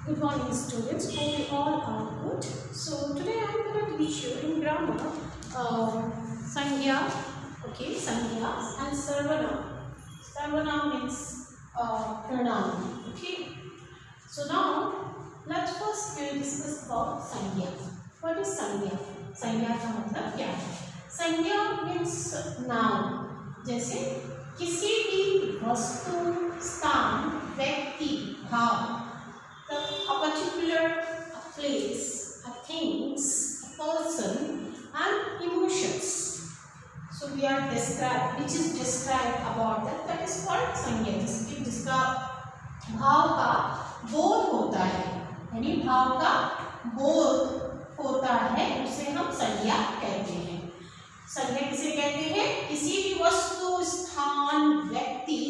Good morning, students. Hope you all are good. So today I am going to teach you in grammar Sangya, okay, Sangyas and Sarvanaam. Sarvanaam means pronoun, okay. So now let's first we'll discuss about Sangya. What is Sangya? Sangya का मतलब क्या है? संज्ञा means noun. जैसे किसी भी वस्तु, स्थान, व्यक्ति, भाव, a particular place, a things, a person, and emotions. So we are described, which is described about that. That is called संज्ञा. जिसका भाव का बोध होता है, यानी भाव का बोध होता है, उसे हम संज्ञा कहते हैं. संज्ञा किसे कहते हैं? किसी भी वस्तु, स्थान, व्यक्ति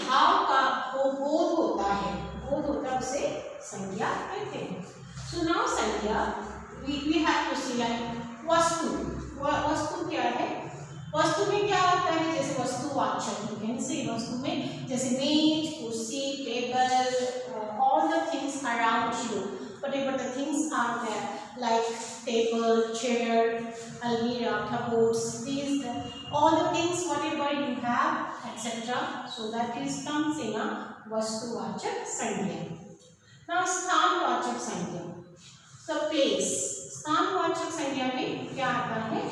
भाव का बोध होता है, बोध होता है, उसे संज्ञा कहते हैं. सो नाउ संज्ञा we have to see like वस्तु. वस्तु क्या है? वस्तु में क्या होता है? जैसे वस्तुवाचक, यू कैन से वस्तु में जैसे मेज, कुर्सी, table, all the things around you, whatever the things are there, like table, chair, almirah, cupboards, these all the things whatever you have, etc. So that is comes in a vastuwachak sangya. Now sthanvachak sangya, the place. sthanvachak sangya में क्या आता है?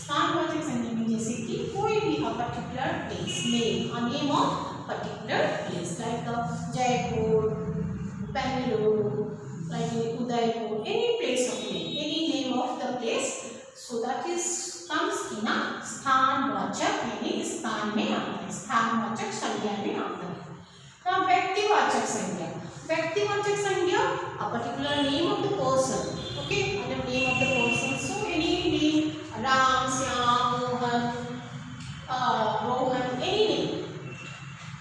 sthanvachak sangya में जैसे कि कोई भी a particular place, name, a name of particular place, like Jaipur, Bangalore, like Udaipur, any place of name, any name of the place. So that is comes in a sthanvachak, यानी स्थान में आता है, sthanvachak संज्ञा में आता है. Now व्यक्तिवाचक संज्ञा. व्यक्तिवाचक संज्ञा a particular name of the person, okay, and the name of the person. So any name, Ram, Syam, Mohan, Rohan, any name.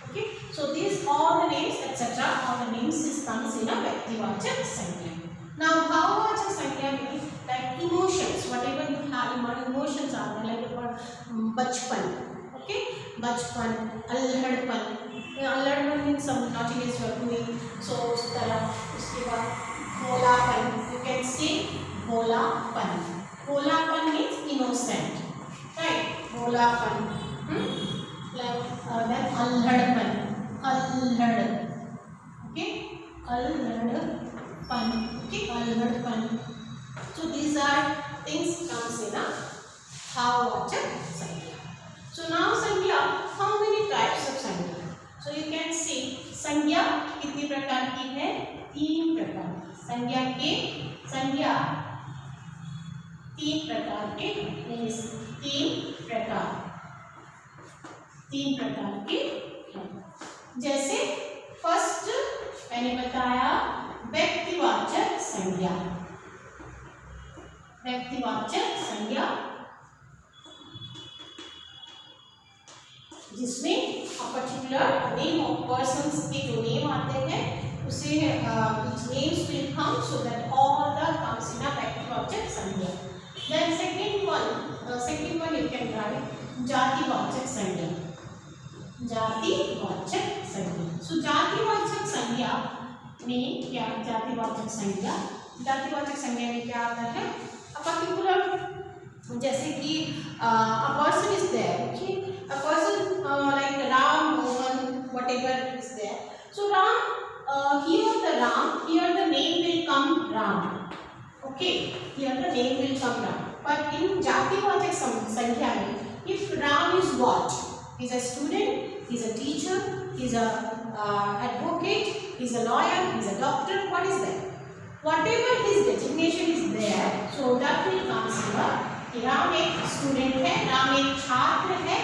Okay, so these all the names, etc. all the names comes in a व्यक्तिवाचक संज्ञा. Now भाववाचक संज्ञा means like emotions, whatever you have, emotions are there, like बचपन, okay, बचपन, अल्हड़पन. अल्हड़पन means some naughtiness you are doing, so उस तरह. उसके बाद भोलापन, you can see भोलापन. भोलापन means innocent, right? भोलापन. Like then अल्हड़पन, अल्हड़, okay, अल्हड़पन, okay, अल्हड़पन. So these are things comes in a भाववाचक संज्ञा. So now संज्ञा, how many types of संज्ञा? So you can see संज्ञा कितनी प्रकार की है? 3 प्रकार. संज्ञा के संज्ञा 3 प्रकार के, 3 प्रकार के हैं. जैसे फर्स्ट मैंने बताया व्यक्तिवाचक संज्ञा. व्यक्तिवाचक संज्ञा जिसमें a particular name of persons के जो नेम आते हैं उसे which names will come, so that all the comes in a व्यक्तिवाचक संज्ञा. Then second one you can write जातिवाचक संज्ञा. जातिवाचक संज्ञा. So जातिवाचक संज्ञा में क्या? जातिवाचक संज्ञा में क्या आता है? A particular, जैसे कि a person is there, okay, a person like Ram, Mohan, whatever is there. So Ram, here the name will come Ram, okay, here the name will come Ram. But in जातिवाचक संज्ञा में, if Ram is what? He is a student, he is a teacher, he is a advocate, he is a lawyer, he is a doctor. What is that? Whatever his designation is there, so that will consider कि राम एक student है, राम एक छात्र है,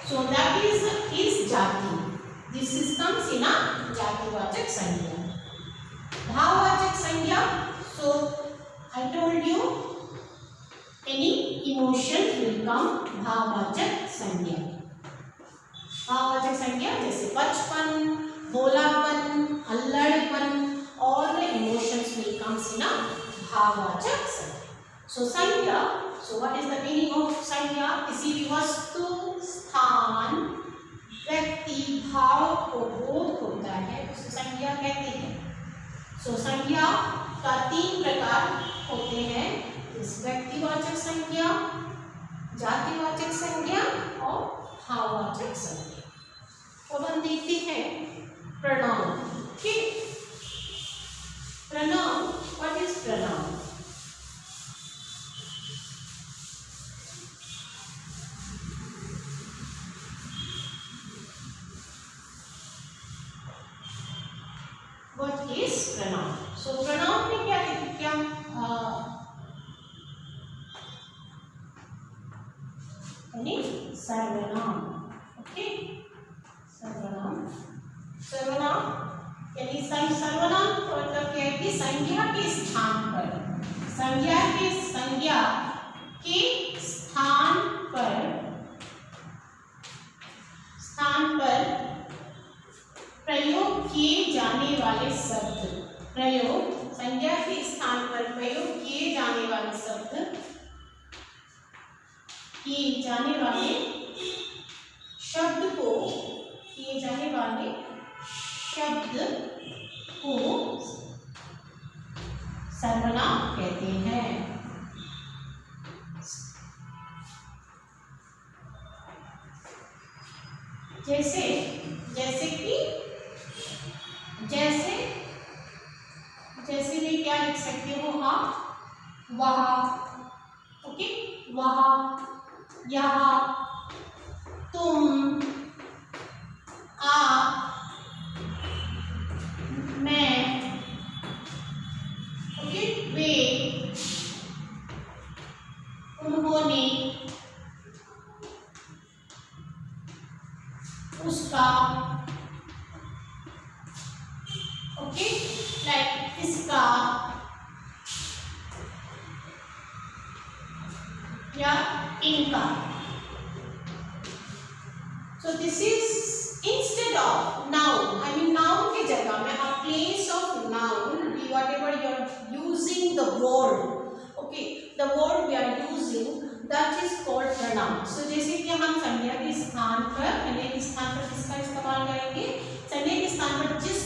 so that is his जाति. This is comes in a जातिवाचक संज्ञा. भाववाचक संज्ञा, so I told you any emotions will come भाववाचक संज्ञा. भाववाचक संज्ञा जैसे बचपन, भोलापन, अल्हड़पन, all the emotions will comes in a भाववाचक संज्ञा. So संज्ञा, so what is the meaning of संज्ञा? किसी भी वस्तु, स्थान, व्यक्ति, भाव को बोध होता है, उसे संज्ञा कहते हैं. सो संज्ञा का 3 प्रकार होते हैं, व्यक्तिवाचक संज्ञा, जातिवाचक संज्ञा और भाववाचक संज्ञा। अब हम देखते हैं प्रोनाउन। ठीक, pronoun, what is pronoun? What is pronoun? So pronoun में क्या यानी सर्वनाम। ओके, सर्वनाम, सर्वनाम यानी सर्वनाम तो मतलब क्या है कि संज्ञा के स्थान पर, संज्ञा के स्थान पर प्रयोग किए जाने वाले शब्द, प्रयोग, संज्ञा के स्थान पर प्रयोग किए जाने वाले शब्द, किए जाने वाले शब्द को, किए जाने वाले शब्द को सर्वनाम कहते हैं। जैसे मैं क्या लिख सकती हूँ? हाँ, वहाँ, ओके, वहाँ, यहाँ, तुम, आप, मैं, ओके, वे, उन्होंने, उसका, ओके, लाइक इसका या इनका। So this is instead of noun, I mean noun की जगह में a place of noun, whatever you are using the word, okay, the word we are using, that is called pronoun. So जैसे कि हम संज्ञा के स्थान पर, संज्ञा के स्थान पर किसका इस्तेमाल करेंगे? संज्ञा के स्थान पर जिस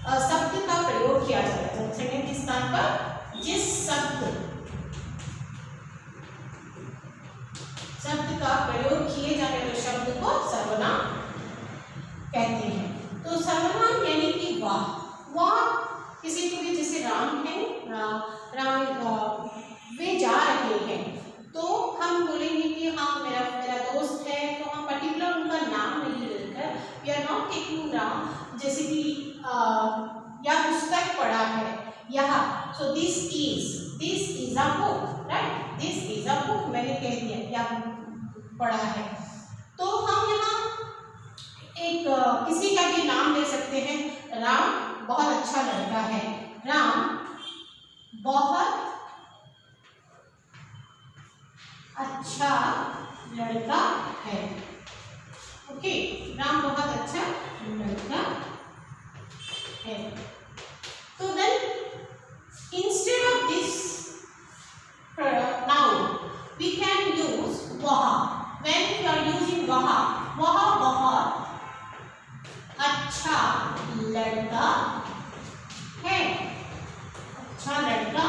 शब्द का प्रयोग किया जाता है, संज्ञा के स्थान पर जिस शब्द का प्रयोग किए जाने वाले शब्द को सर्वनाम कहते हैं। तो सर्वनाम यानी कि वह किसी को भी, जैसे राम है, राम वे जा रहे हैं, तो हम बोलेंगे कि हाँ मेरा दोस्त है, तो हम पर्टिकुलर उनका नाम नहीं लेकर, we are not taking Ram, जैसे कि या पुस्तक पढ़ा है यहाँ, so this is a book, right, this is a book मैंने कह दिया, या पढ़ा है। तो हम यहाँ एक किसी का भी नाम ले सकते हैं, राम बहुत अच्छा लड़का है, राम बहुत अच्छा लड़का है, ओके, राम बहुत अच्छा लड़का है। तो then instead of this noun we can use वह। When you are using वह बहुत अच्छा लड़का है, अच्छा लड़का।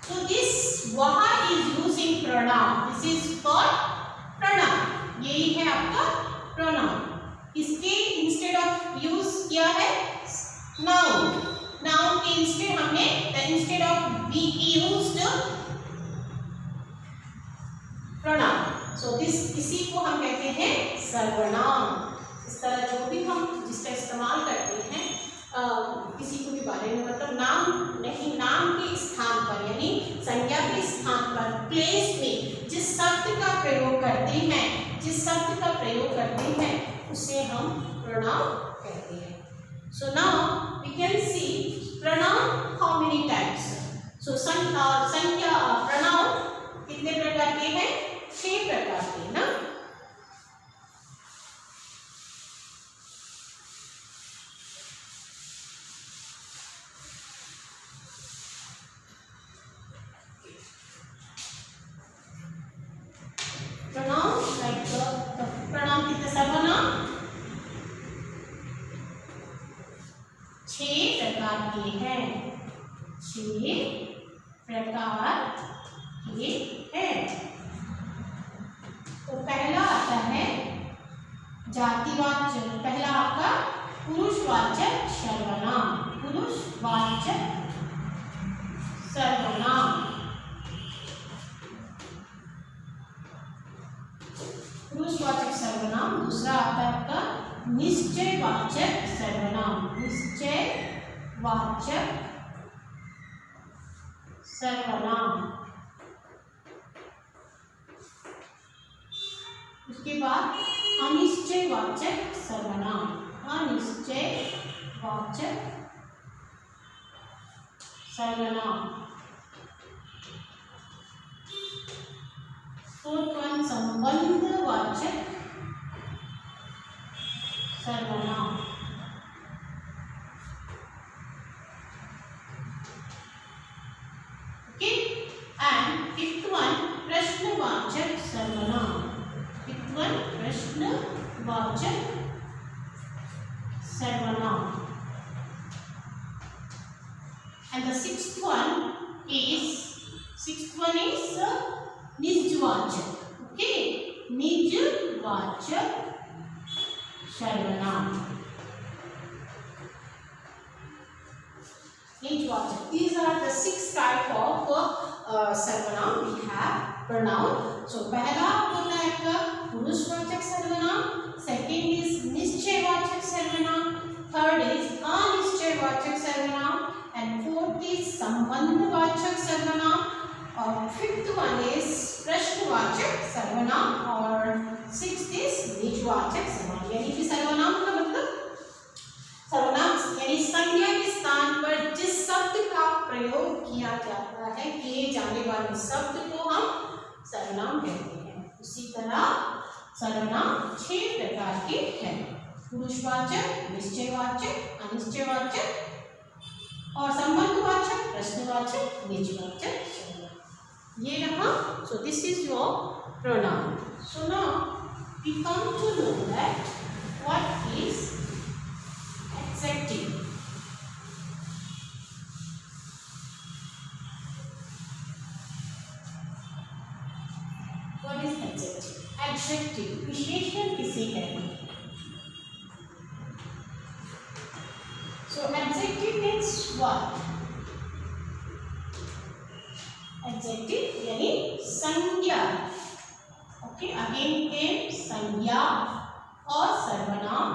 So this वह is using pronoun, this is called pronoun, यही है आपका pronoun। इसके इंस्टेड ऑफ यूज किया है noun, noun के इंस्टेड हमने instead of we used pronoun। So this, इसी को हम कहते हैं सर्वनाम। इस तरह जो भी हम जिसका इस्तेमाल करते हैं किसी को भी बारे में, मतलब नाम नहीं, नाम के स्थान पर यानी संज्ञा के स्थान पर, प्लेस में जिस शब्द का प्रयोग करते हैं उसे हम प्रोनाउन कहते हैं। So now we can see pronoun how many types. So संज्ञा प्रोनाउन कितने प्रकार के हैं? 6 प्रकार के ना। Pronoun like the pronoun कितने सर्वनाम 6 प्रकार प्रकार के हैं, 6 प्रकार के हैं। तो पहला आता है जातिवाचक, पहला आपका पुरुषवाचक सर्वनाम, पुरुषवाचक सर्वनाम, पुरुषवाचक सर्वनाम। दूसरा आता है आपका निश्चयवाचक सर्वनाम, निश्चयवाचक सर्वनाम। उसके बाद अनिश्चयवाचक सर्वनाम, अनिश्चयवाचक सर्वनाम। फोर्थ वन संबंधवाचक सर्वनाम। ओके, एंड फिफ्थ वन प्रश्नवाचक सर्वनाम, फिफ्थ वन प्रश्नवाचक सर्वनाम। And the sixth one is निजवाचक, okay, निजवाचक सर्वनाम, निजवाचक। These are the 6 type of सर्वनाम we have pronoun. So पहला होता है आपका पुरुषवाचक सर्वनाम, सेकेंड इज निश्चयवाचक सर्वनाम, थर्ड इज अनिश्चयवाचक सर्वनाम, एंड फोर्थ इज संबंधवाचक सर्वनाम, और फिफ्थ वन इज प्रश्नवाचक सर्वनाम, और सिक्स्थ इज निजवाचक सर्वनाम। यानी कि सर्वनाम का मतलब सर्वनाम यानी संज्ञा के स्थान पर जिस शब्द का प्रयोग किया जाता है, किए जाने वाले शब्द को हम सर्वनाम कहते हैं। उसी तरह सर्वनाम 6 प्रकार के हैं, पुरुषवाचक, निश्चयवाचक, अनिश्चयवाचक और संबंधवाचक, प्रश्नवाचक, निजवाचक सर्वनाम। ये रहा। So this is your pronoun. So now we come to know that what is adjective. What is adjective? Adjective विशेषण किसे कहते हैं? So adjective means what? Adjective यानी संज्ञा। Okay, again came संज्ञा और सर्वनाम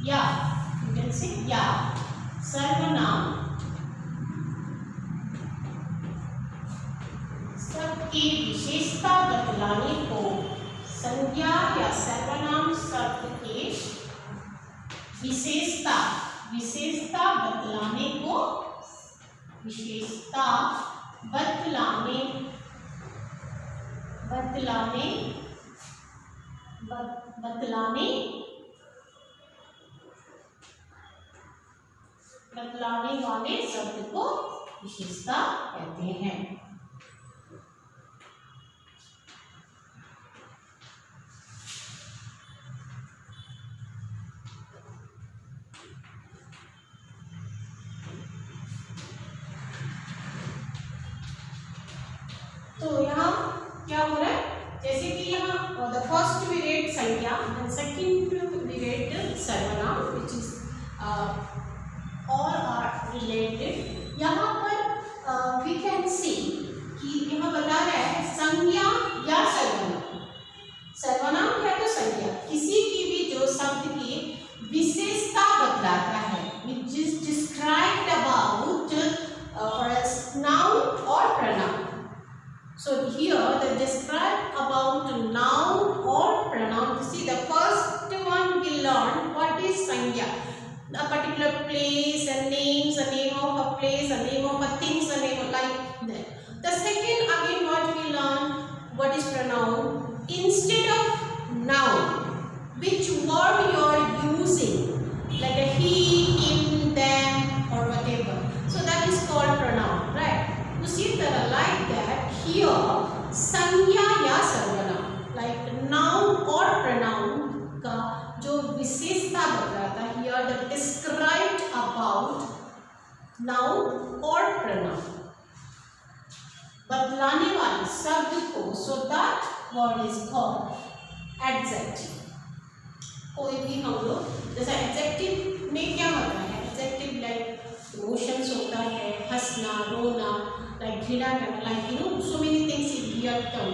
या you can say या सर्वनाम सबकी विशेषता बतलाने को संज्ञा या सर्वनाम शब्द के विशेषता बतलाने को विशेषता बतलाने वाले शब्द को विशेषता कहते हैं। तो यहाँ क्या हो रहा है, जैसे कि यहाँ द फर्स्ट वी रेड संज्ञा एंड सेकंड वी रेड सर्वनाम which is all are related। यहाँ पर we can see कि यहाँ बता रहा है संज्ञा या सर्वनाम या तो संज्ञा किसी की भी जो शब्द की विशेषता बतलाता है, which is described about or as noun or pronoun। So here the describe about noun or pronoun, see the first one we learn what is संज्ञा, a particular place, a name of a place, a name of a thing, a name of like that. The second again what we learn, what is pronoun? Instead of noun, which word you are using, like a he, him, them or whatever. So that is called pronoun, right? उसी तरह like that here संज्ञा या सर्वनाम like noun or pronoun का जो विशेषता बतलाता है, here the describe noun और प्रनाउन, बतलाने वाले शब्द को, so that word is called adjective. कोई भी हम लोग जैसे एडजेक्टिव में क्या होता है, एडजेक्टिव लाइक इमोशंस होता है, हंसना, रोना, लाइक घृणा करना, like so many things in here come,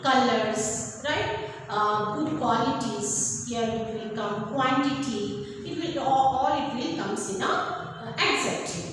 colours, right, good qualities, here it will come, quantity, it will all it will comes in a adjective.